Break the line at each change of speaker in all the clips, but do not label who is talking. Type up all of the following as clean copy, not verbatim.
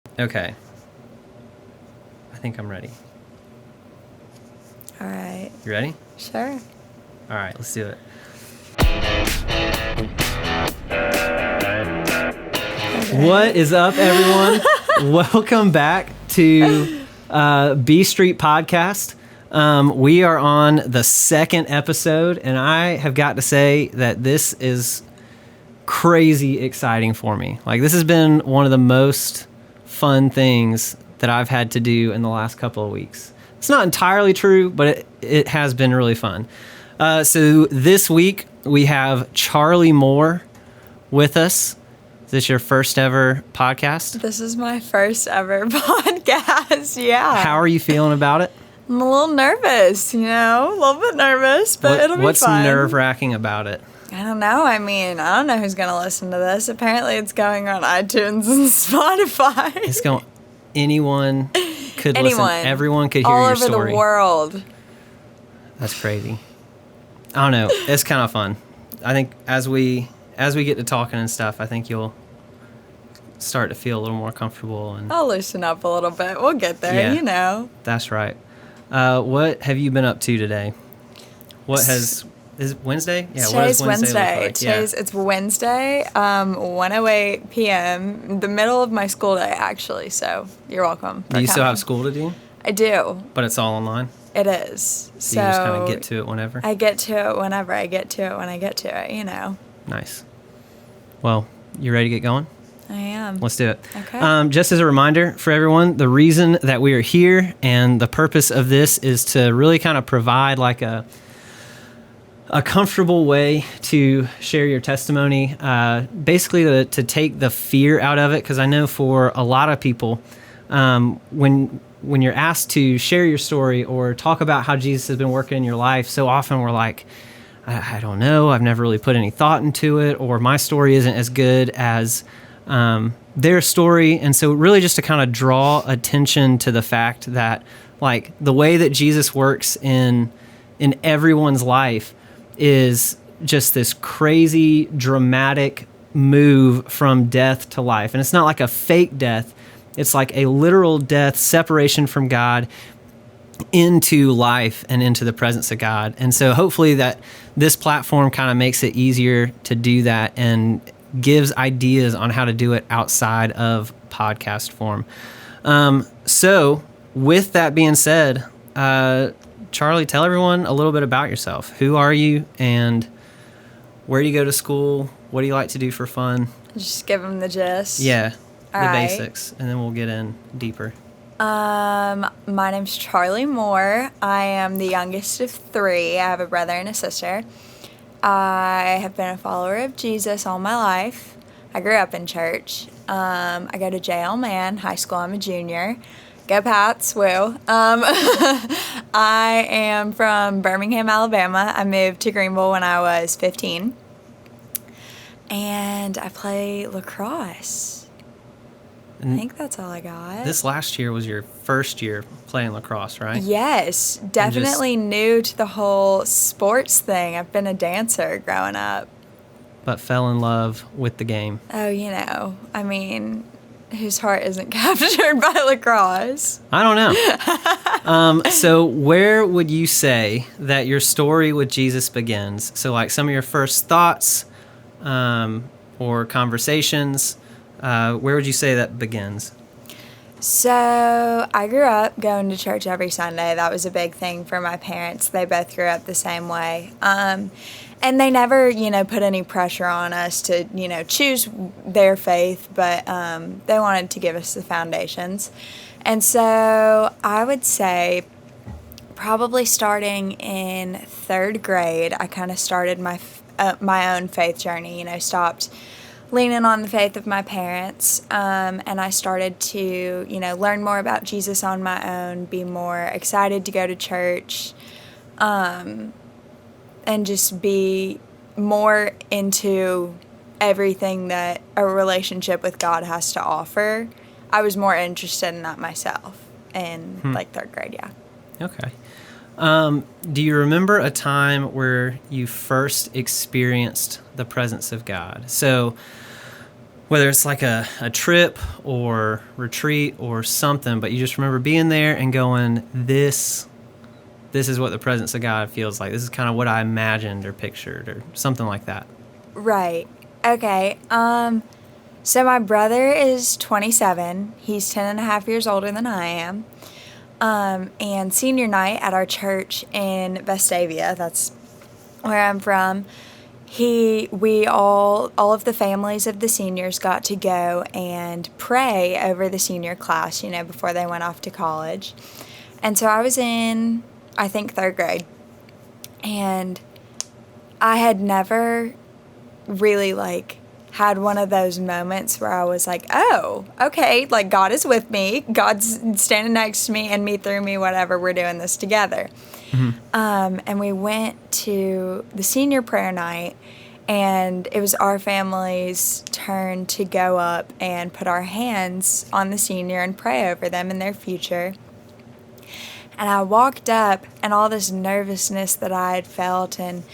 Okay. I think I'm ready.
All right.
You ready?
Sure.
All right, let's do it.
Okay.
What is up, everyone? Welcome back to B Street Podcast. We are on the second episode, and I have got to say that this is crazy exciting for me. Like, this has been one of the most fun things that I've had to do in the last couple of weeks. It's not entirely true, but it has been really fun. So this week we have Charlie Moore with us. Is this your first ever podcast?
This is my first ever podcast. Yeah.
How are you feeling about it?
I'm a little nervous, a little bit nervous, but it'll be fun.
What's nerve-wracking about it?
I don't know. I don't know who's going to listen to this. Apparently it's going on iTunes and Spotify.
It's going. Anyone could listen. Everyone could hear your story.
All over the world.
That's crazy. I don't know. It's kind of fun. I think as we get to talking and stuff, I think you'll start to feel a little more comfortable. And
I'll loosen up a little bit. We'll get there,
That's right. What have you been up to today? Is it Wednesday? Yeah,
Today's
what does Wednesday look like?
It's Wednesday, 1:08 p.m., the middle of my school day, actually, so you're welcome.
Do you still have school to do?
I do.
But it's all online?
It is.
So you just kind of get to it whenever?
I get to it whenever I get to it when I get to it,
Nice. Well, you ready to get going?
I am.
Let's do it.
Okay.
Just as a reminder for everyone, the reason that we are here and the purpose of this is to really kind of provide like a comfortable way to share your testimony, basically to take the fear out of it, because I know for a lot of people, when you're asked to share your story or talk about how Jesus has been working in your life, so often we're like, I don't know, I've never really put any thought into it, or my story isn't as good as their story. And so really just to kind of draw attention to the fact that like the way that Jesus works in everyone's life is just this crazy, dramatic move from death to life. And it's not like a fake death. It's like a literal death, separation from God into life and into the presence of God. And so hopefully that this platform kind of makes it easier to do that and gives ideas on how to do it outside of podcast form. So with that being said, Charlie, tell everyone a little bit about yourself. Who are you and where do you go to school? What do you like to do for fun?
Just give them the gist.
Yeah,
All
the
right.
basics, and then we'll get in deeper.
My name's Charlie Moore. I am the youngest of three. I have a brother and a sister. I have been a follower of Jesus all my life. I grew up in church. I go to JL Mann High School. I'm a junior. Go Pats, woo. I am from Birmingham, Alabama. I moved to Greenville when I was 15. And I play lacrosse. I think that's all I got.
This last year was your first year playing lacrosse, right?
Yes, definitely new to the whole sports thing. I've been a dancer growing up.
But fell in love with the game.
Oh, whose heart isn't captured by lacrosse?
I don't know. So where would you say that your story with Jesus begins? So like some of your first thoughts or conversations, where would you say that begins?
So I grew up going to church every Sunday. That was a big thing for my parents. They both grew up the same way. And they never, put any pressure on us to, choose their faith, but they wanted to give us the foundations. And so I would say probably starting in third grade, I kind of started my own faith journey, stopped leaning on the faith of my parents, and I started to, learn more about Jesus on my own, be more excited to go to church, and just be more into everything that a relationship with God has to offer. I was more interested in that myself in third grade, yeah.
Okay. Do you remember a time where you first experienced the presence of God? So whether it's like a trip or retreat or something, but you just remember being there and going, this is what the presence of God feels like. This is kind of what I imagined or pictured or something like that.
Right. Okay. So my brother is 27. He's 10 and a half years older than I am. And senior night at our church in Vestavia, that's where I'm from, all of the families of the seniors got to go and pray over the senior class, before they went off to college. And so I was in, I think, third grade. And I had never really, had one of those moments where I was like, oh, okay, God is with me. God's standing next to me and me through me, whatever, we're doing this together. Mm-hmm. And we went to the senior prayer night, and it was our family's turn to go up and put our hands on the senior and pray over them and their future. And I walked up, and all this nervousness that I had felt and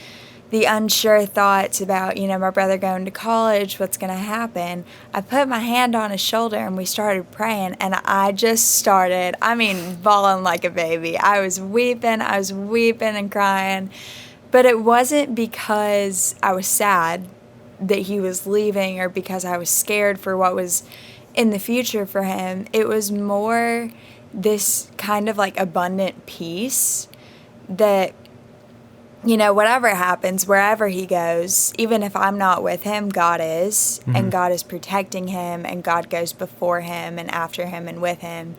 the unsure thoughts about, my brother going to college, what's going to happen, I put my hand on his shoulder and we started praying, and I just started, bawling like a baby. I was weeping and crying, but it wasn't because I was sad that he was leaving or because I was scared for what was in the future for him. It was more this kind of abundant peace that, whatever happens, wherever he goes, even if I'm not with him, God is, mm-hmm. and God is protecting him, and God goes before him and after him and with him.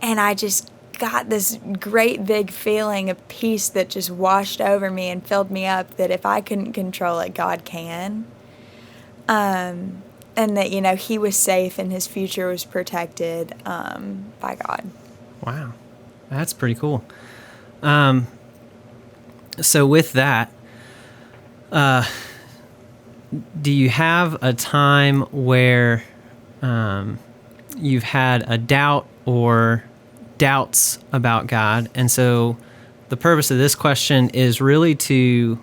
And I just got this great big feeling of peace that just washed over me and filled me up, that if I couldn't control it, God can. And that, he was safe and his future was protected by God.
Wow. That's pretty cool. So with that, do you have a time where you've had a doubt or doubts about God? And so the purpose of this question is really to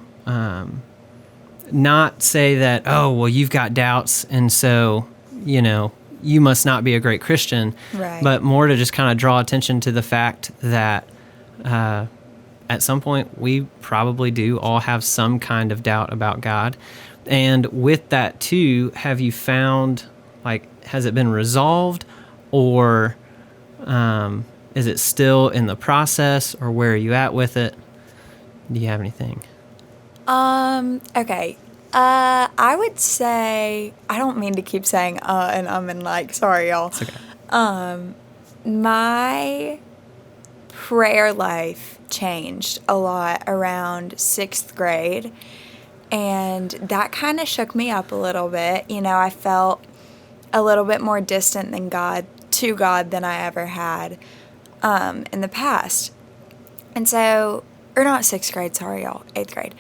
not say that, oh, well, you've got doubts, and so, you must not be a great Christian,
right.
But more to just kind of draw attention to the fact that at some point, we probably do all have some kind of doubt about God. And with that, too, have you found, has it been resolved, or is it still in the process, or where are you at with it? Do you have anything?
Okay. I would say, I don't mean to keep saying and sorry, y'all.
It's okay.
My prayer life changed a lot around 6th grade, and that kind of shook me up a little bit. I felt a little bit more distant than God than I ever had in the past. And so, or not 6th grade, sorry y'all, 8th grade.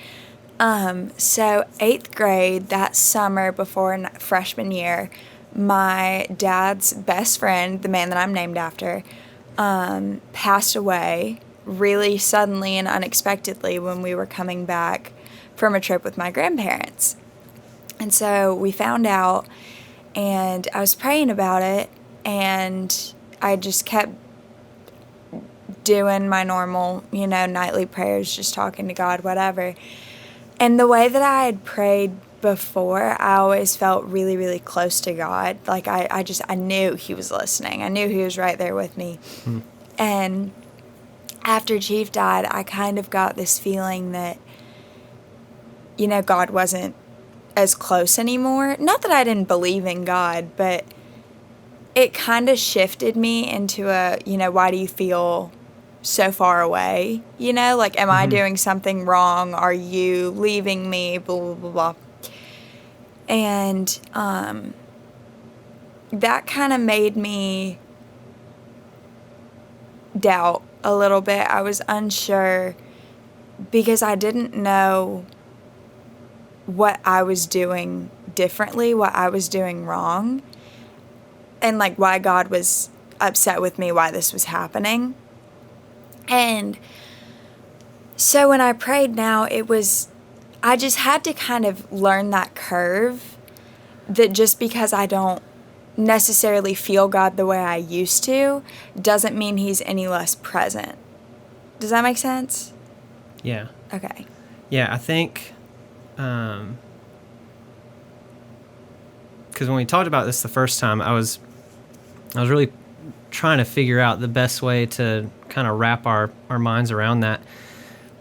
So 8th grade, that summer before freshman year, my dad's best friend, the man that I'm named after, passed away really suddenly and unexpectedly when we were coming back from a trip with my grandparents. And so we found out, and I was praying about it, and I just kept doing my normal, nightly prayers, just talking to God, whatever. And the way that I had prayed before, I always felt really, really close to God. I knew he was listening. I knew he was right there with me. Mm. And after Chief died, I kind of got this feeling that, God wasn't as close anymore. Not that I didn't believe in God, but it kind of shifted me into why do you feel so far away? Am mm-hmm. I doing something wrong? Are you leaving me? Blah, blah, blah, blah. And that kind of made me doubt a little bit. I was unsure because I didn't know what I was doing differently, what I was doing wrong, and why God was upset with me, why this was happening. And so when I prayed now, I just had to kind of learn that curve that just because I don't necessarily feel God the way I used to doesn't mean he's any less present. Does that make sense?
Yeah.
Okay.
Yeah, I think, because when we talked about this the first time, I was really trying to figure out the best way to kind of wrap our minds around that.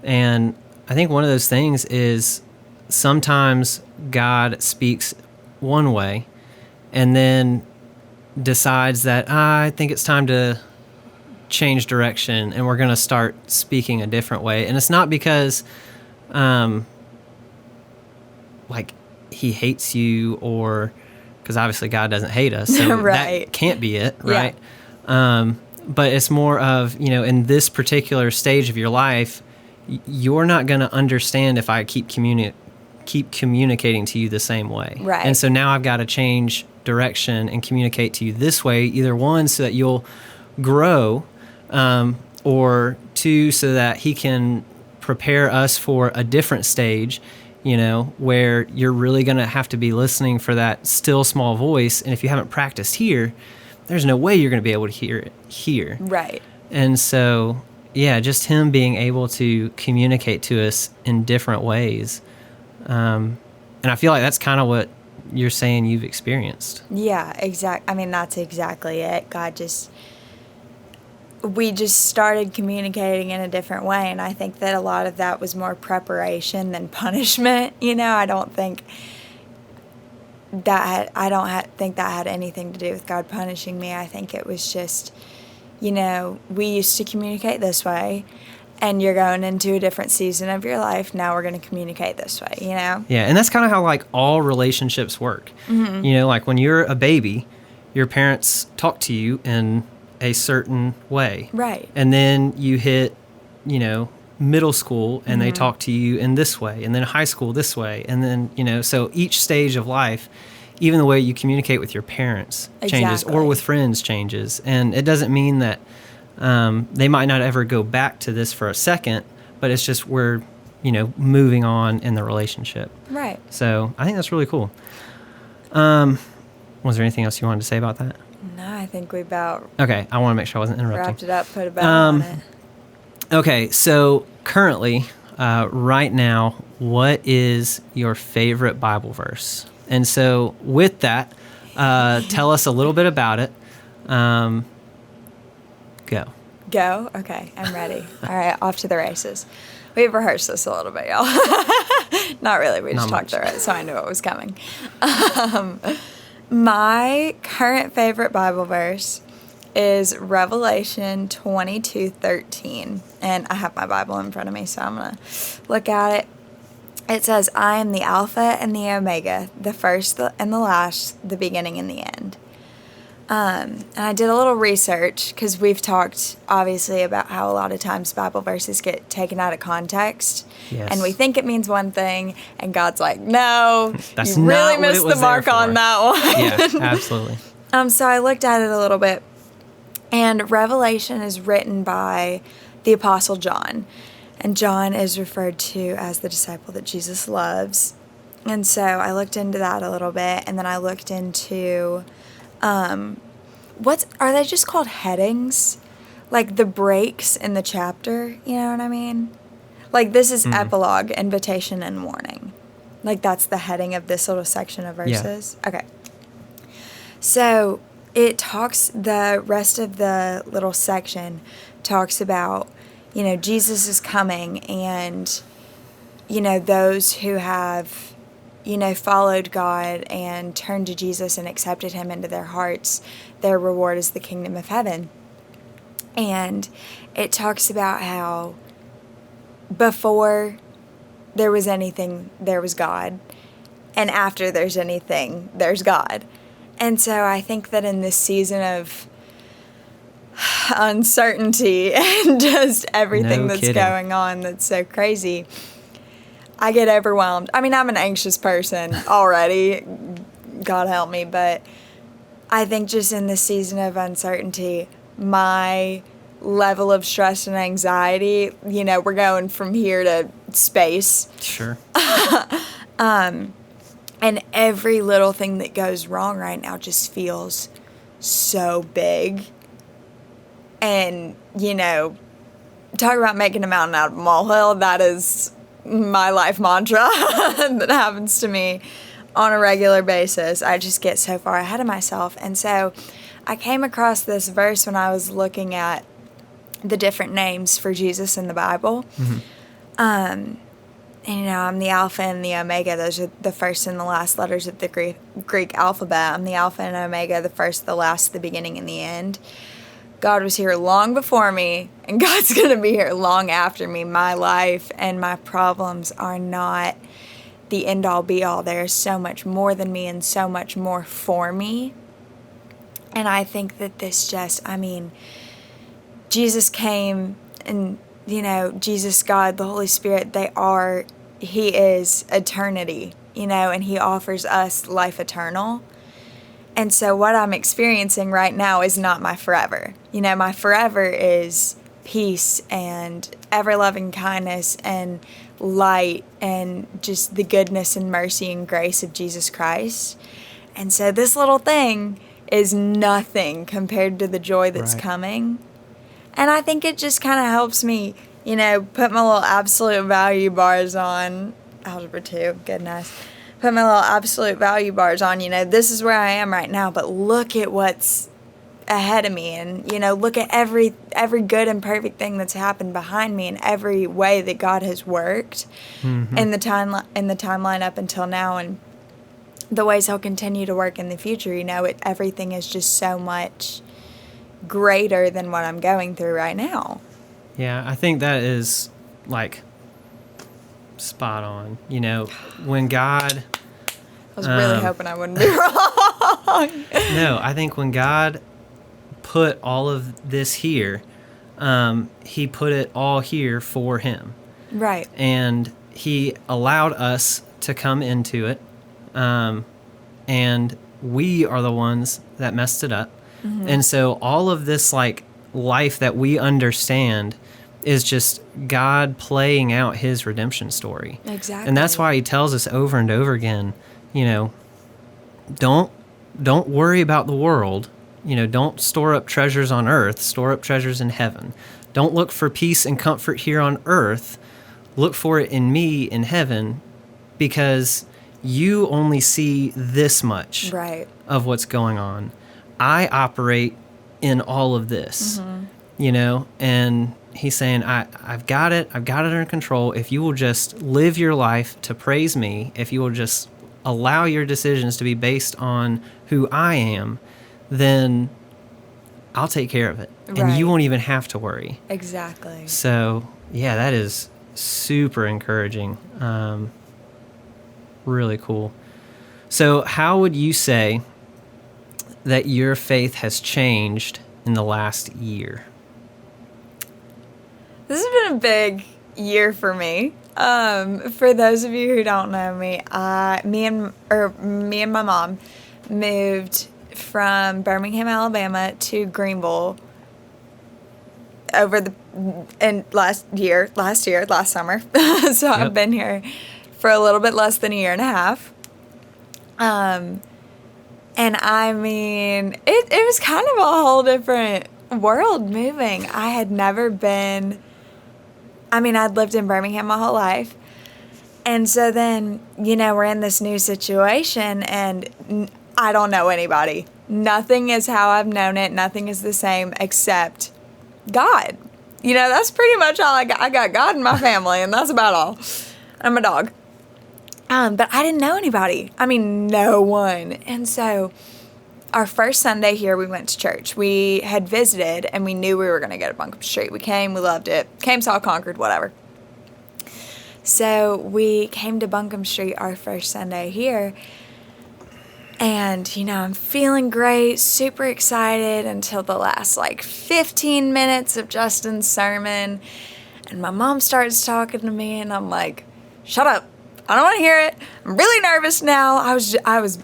And I think one of those things is sometimes God speaks one way and then decides that I think it's time to change direction and we're going to start speaking a different way. And it's not because like he hates you, or because obviously God doesn't hate us, so
right.
that can't be it, right? Yeah. But it's more of, in this particular stage of your life, you're not going to understand if I keep communicating to you the same way.
Right.
And so now I've got to change direction and communicate to you this way, either one, so that you'll grow, or two, so that he can prepare us for a different stage, where you're really going to have to be listening for that still small voice. And if you haven't practiced here, there's no way you're going to be able to hear it here.
Right.
And so, yeah, just him being able to communicate to us in different ways. And I feel like that's kind of what you're saying you've experienced.
Yeah, I mean, that's exactly it. We just started communicating in a different way, and I think that a lot of that was more preparation than punishment. I don't think that had anything to do with God punishing me. I think it was just, we used to communicate this way, and you're going into a different season of your life. Now we're going to communicate this way,
Yeah, and that's kind of how, like, all relationships work. Mm-hmm. Like when you're a baby, your parents talk to you in a certain way.
Right.
And then you hit, middle school, and they talk to you in this way, and then high school this way. And then, so each stage of life, even the way you communicate with your parents changes, or with friends changes. And it doesn't mean that they might not ever go back to this for a second, but it's just we're, moving on in the relationship.
Right.
So I think that's really cool. Was there anything else you wanted to say about that?
No, I think we about...
Okay, I want to make sure I wasn't interrupting.
Wrapped it up, put a bow on it.
Okay, so currently, right now, what is your favorite Bible verse? And so with that, tell us a little bit about it. Go.
Go? Okay, I'm ready. All right, off to the races. We've rehearsed this a little bit, y'all. Not really. We just talked through it, so I knew what was coming. My current favorite Bible verse is Revelation 22:13, and I have my Bible in front of me, so I'm going to look at it. It says, I am the Alpha and the Omega, the first and the last, the beginning and the end. And I did a little research, because we've talked, obviously, about how a lot of times Bible verses get taken out of context.
Yes.
And we think it means one thing, and God's like, no,
that's
you really
not
missed the mark on that one.
Yeah, absolutely.
So I looked at it a little bit, and Revelation is written by the Apostle John. And John is referred to as the disciple that Jesus loves. And so I looked into that a little bit, and then I looked into... are they just called headings? Like the breaks in the chapter, you know what I mean? Like this is epilogue, invitation, and warning. Like that's the heading of this little section of verses. Yeah. Okay. So it talks, the rest of the little section talks about, Jesus is coming, and, those who have, followed God and turned to Jesus and accepted him into their hearts, their reward is the kingdom of heaven. And it talks about how before there was anything, there was God, and after there's anything, there's God. And so I think that in this season of uncertainty and just everything that's going on that's so crazy, I get overwhelmed. I mean, I'm an anxious person already, God help me, but I think just in this season of uncertainty, my level of stress and anxiety, we're going from here to space.
Sure.
And every little thing that goes wrong right now just feels so big. And, talk about making a mountain out of a molehill. That is my life mantra that happens to me on a regular basis. I just get so far ahead of myself. And so I came across this verse when I was looking at the different names for Jesus in the Bible.
Mm-hmm.
And, I'm the Alpha and the Omega. Those are the first and the last letters of the Greek alphabet. I'm the Alpha and Omega, the first, the last, the beginning, and the end. God was here long before me, and God's going to be here long after me. My life and my problems are not the end-all, be-all. There is so much more than me and so much more for me. And I think that Jesus came and, Jesus, God, the Holy Spirit, He is eternity, and He offers us life eternal. And so what I'm experiencing right now is not my forever. My forever is peace and ever-loving kindness and light and just the goodness and mercy and grace of Jesus Christ. And so this little thing is nothing compared to the joy that's coming. And I think it just kind of helps me, put my little absolute value bars on. Algebra 2, goodness. Put my little absolute value bars on, this is where I am right now, but look at what's ahead of me, and, look at every good and perfect thing that's happened behind me, and every way that God has worked in the timeline up until now, and the ways He'll continue to work in the future. Everything is just so much greater than what I'm going through right now.
Yeah, I think that is spot on. When God...
I was really hoping I wouldn't be wrong.
No, I think when God put all of this here, He put it all here for Him.
Right.
And He allowed us to come into it. And we are the ones that messed it up. Mm-hmm. And so all of this life that we understand is just God playing out His redemption story.
Exactly.
And that's why He tells us over and over again, don't worry about the world. Don't store up treasures on earth, store up treasures in heaven. Don't look for peace and comfort here on earth. Look for it in me in heaven, because you only see this much of what's going on. I operate in all of this, and He's saying, I've got it under control. If you will just live your life to praise me, if you will just allow your decisions to be based on who I am, then I'll take care of it. And you won't even have to worry.
Exactly.
So, yeah, that is super encouraging. Really cool. So how would you say that your faith has changed in the last year?
This has been a big year for me. For those of you who don't know me, me and my mom moved from Birmingham, Alabama to Greenville last summer. So yep. I've been here for a little bit less than a year and a half. And I mean, it was kind of a whole different world moving. I had never been... I'd lived in Birmingham my whole life. And so then, we're in this new situation, and I don't know anybody. Nothing is how I've known it. Nothing is the same except God. That's pretty much all I got. I got God in my family, and that's about all. I'm a dog. But I didn't know anybody. No one. And so our first Sunday here, we went to church. We had visited, and we knew we were going to go to Buncombe Street. We came, we loved it. Came, saw, conquered, whatever. So we came to Buncombe Street our first Sunday here. And, I'm feeling great, super excited until the last 15 minutes of Justin's sermon. And my mom starts talking to me, and I'm like, shut up. I don't want to hear it. I'm really nervous now. I was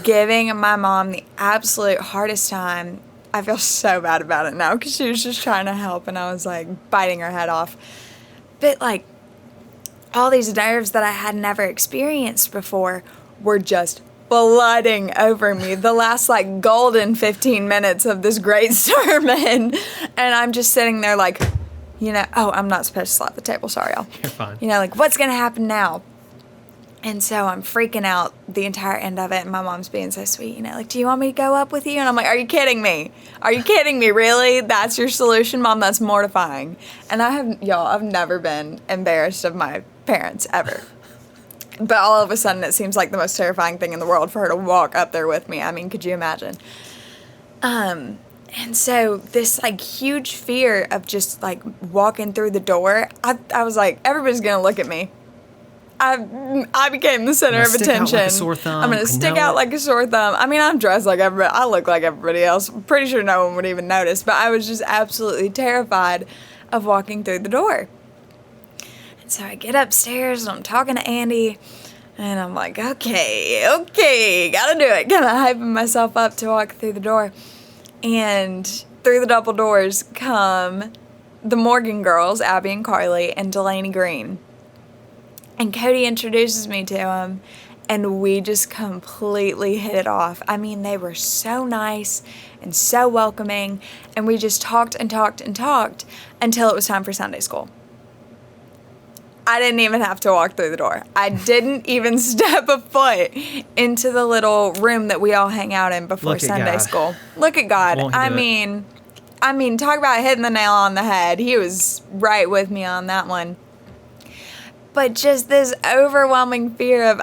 giving my mom the absolute hardest time. I feel so bad about it now because she was just trying to help, and I was biting her head off. But all these nerves that I had never experienced before were just flooding over me the last like golden 15 minutes of this great sermon. And I'm just sitting there like, oh, I'm not supposed to slap the table. Sorry, y'all.
You're fine.
Like, what's going to happen now? And so I'm freaking out the entire end of it. And my mom's being so sweet, like, do you want me to go up with you? And I'm like, are you kidding me? Are you kidding me? Really? That's your solution, Mom? That's mortifying. And I've never been embarrassed of my parents ever. But all of a sudden, it seems like the most terrifying thing in the world for her to walk up there with me. I mean, could you imagine? And so this, like, huge fear of just, like, walking through the door, I was like, everybody's going to look at me. I became the center of attention.
Like a sore thumb.
I'm going to stick out like a sore thumb. I mean, I'm dressed like everybody. I look like everybody else. I'm pretty sure no one would even notice. But I was just absolutely terrified of walking through the door. And so I get upstairs and I'm talking to Andy. And I'm like, okay, gotta do it. Kind of hyping myself up to walk through the door. And through the double doors come the Morgan girls, Abby and Carly, and Delaney Green. And Cody introduces me to them, and we just completely hit it off. I mean, they were so nice and so welcoming, and we just talked and talked and talked until it was time for Sunday school. I didn't even have to walk through the door. I didn't even step a foot into the little room that we all hang out in before Sunday school. Look at God. I mean, talk about hitting the nail on the head. He was right with me on that one. But just this overwhelming fear of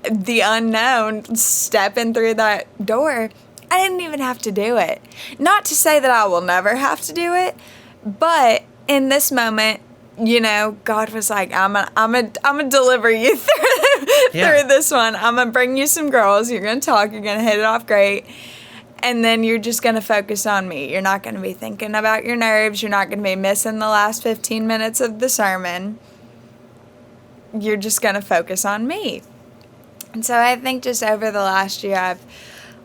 the unknown stepping through that door, I didn't even have to do it. Not to say that I will never have to do it, but in this moment, God was like, I'm gonna deliver you through this one. I'm gonna bring you some girls. You're gonna talk. You're gonna hit it off great. And then you're just gonna focus on me. You're not gonna be thinking about your nerves. You're not gonna be missing the last 15 minutes of the sermon. You're just going to focus on me. And so I think just over the last year, I've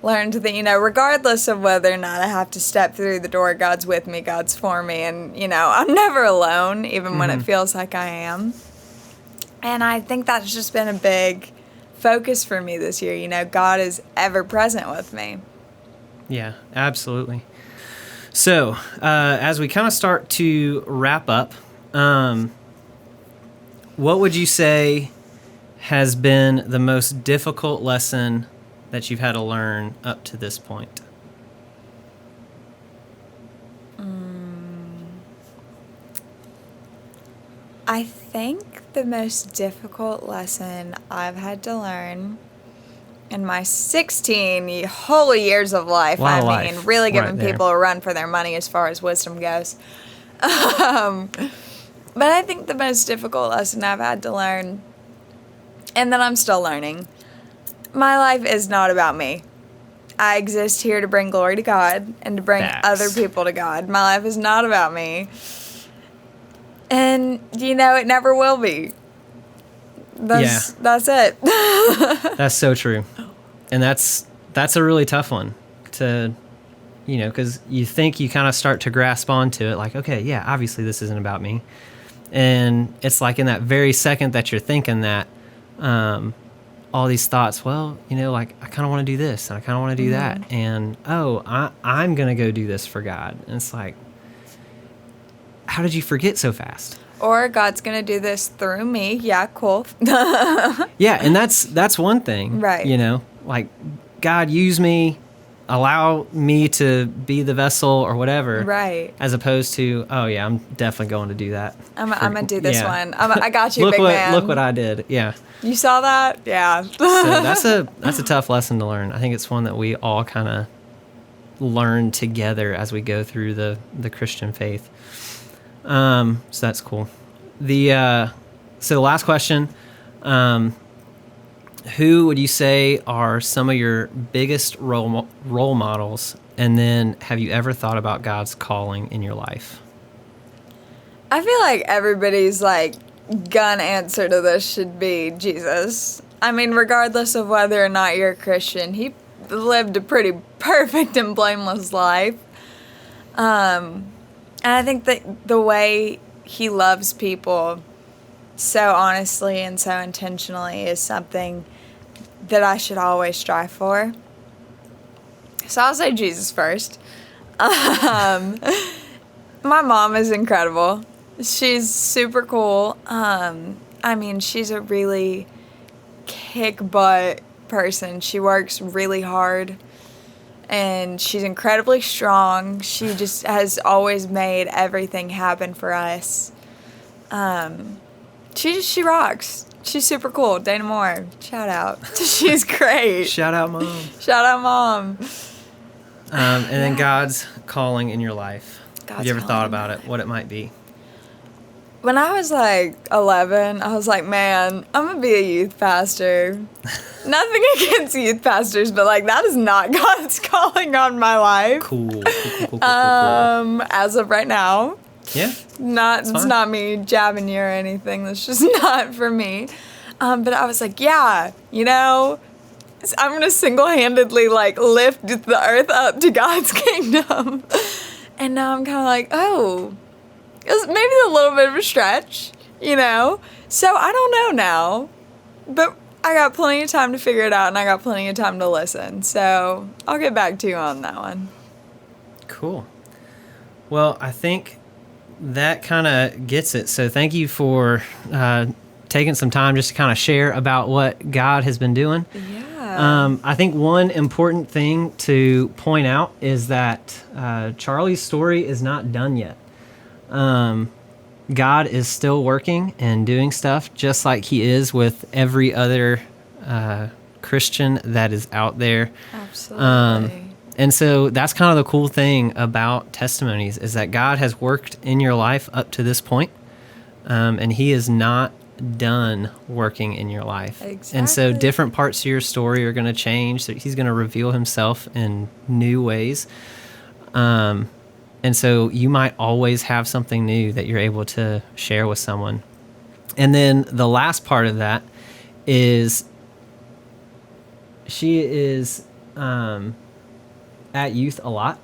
learned that, regardless of whether or not I have to step through the door, God's with me, God's for me. And, I'm never alone, even when it feels like I am. And I think that's just been a big focus for me this year. God is ever present with me.
Yeah, absolutely. So as we kind of start to wrap up, what would you say has been the most difficult lesson that you've had to learn up to this point?
I think the most difficult lesson I've had to learn in my 16 whole years of life, really giving people a run for their money as far as wisdom goes. But I think the most difficult lesson I've had to learn, and that I'm still learning, my life is not about me. I exist here to bring glory to God and to bring other people to God. My life is not about me. And, it never will be. That's it.
That's so true. And that's a really tough one to, because you think you kind of start to grasp onto it, like, okay, yeah, obviously this isn't about me. And it's like in that very second that you're thinking that, all these thoughts, well, like I kind of want to do this and I kind of want to do that. And, I'm going to go do this for God. And it's like, how did you forget so fast?
Or God's going to do this through me. Yeah, cool.
Yeah, and that's one thing.
Right.
Like God use me, allow me to be the vessel or whatever.
Right.
As opposed to, oh yeah, I'm definitely going to do that.
I'm going to do this one. I got you, big man.
Look what I did. Yeah.
You saw that? Yeah.
So that's a tough lesson to learn. I think it's one that we all kind of learn together as we go through the Christian faith. So that's cool. So the last question, who would you say are some of your biggest role models? And then have you ever thought about God's calling in your life?
I feel like everybody's gun answer to this should be Jesus. I mean, regardless of whether or not you're a Christian, he lived a pretty perfect and blameless life. And I think that the way he loves people so honestly and so intentionally is something that I should always strive for. So I'll say Jesus first. My mom is incredible. She's super cool. I mean, she's a really kick-butt person. She works really hard, and she's incredibly strong. She just has always made everything happen for us. She rocks. She's super cool. Dana Moore, shout out. She's great.
Shout out, Mom.
Shout out, Mom.
And then God's calling in your life. Have you ever
God's
thought
calling
about it, what it might be?
When I was like 11, I was like, man, I'm going to be a youth pastor. Nothing against youth pastors, but like that is not God's calling on my life.
Cool.
As of right now.
Yeah.
It's not me jabbing you or anything. That's just not for me. But I was like, yeah, you know, I'm going to single-handedly like lift the earth up to God's kingdom. And now I'm kind of like, oh, it's maybe a little bit of a stretch, you know? So I don't know now, but I got plenty of time to figure it out, and I got plenty of time to listen. So I'll get back to you on that one.
Cool. Well, I think that kind of gets it. So thank you for taking some time just to kind of share about what God has been doing.
Yeah.
I think one important thing to point out is that Charlie's story is not done yet. God is still working and doing stuff just like he is with every other Christian that is out there.
Absolutely.
And so that's kind of the cool thing about testimonies is that God has worked in your life up to this point, and he is not done working in your life.
Exactly.
And so different parts of your story are going to change. So he's going to reveal himself in new ways. And so you might always have something new that you're able to share with someone. And then the last part of that is she is at youth a lot.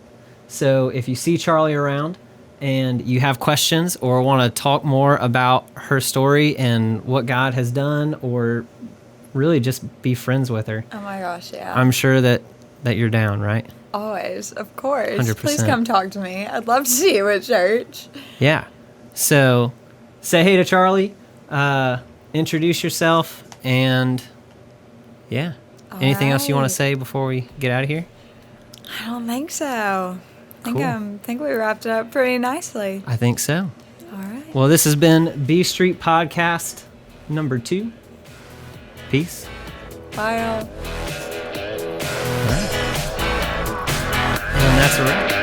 So if you see Charlie around and you have questions or want to talk more about her story and what God has done, or really just be friends with her,
Oh my gosh, yeah.
I'm sure that you're down, right?
Always, of course.
100%.
Please come talk to me. I'd love to see you at church.
Yeah. So say hey to Charlie, introduce yourself, and yeah. Anything else you want to
right.
say before we get out of here?
I don't think so.
Cool.
Think we wrapped it up pretty nicely.
I think so.
All right.
Well, this has been B Street Podcast number 2. Peace.
Bye, all.
And that's a wrap.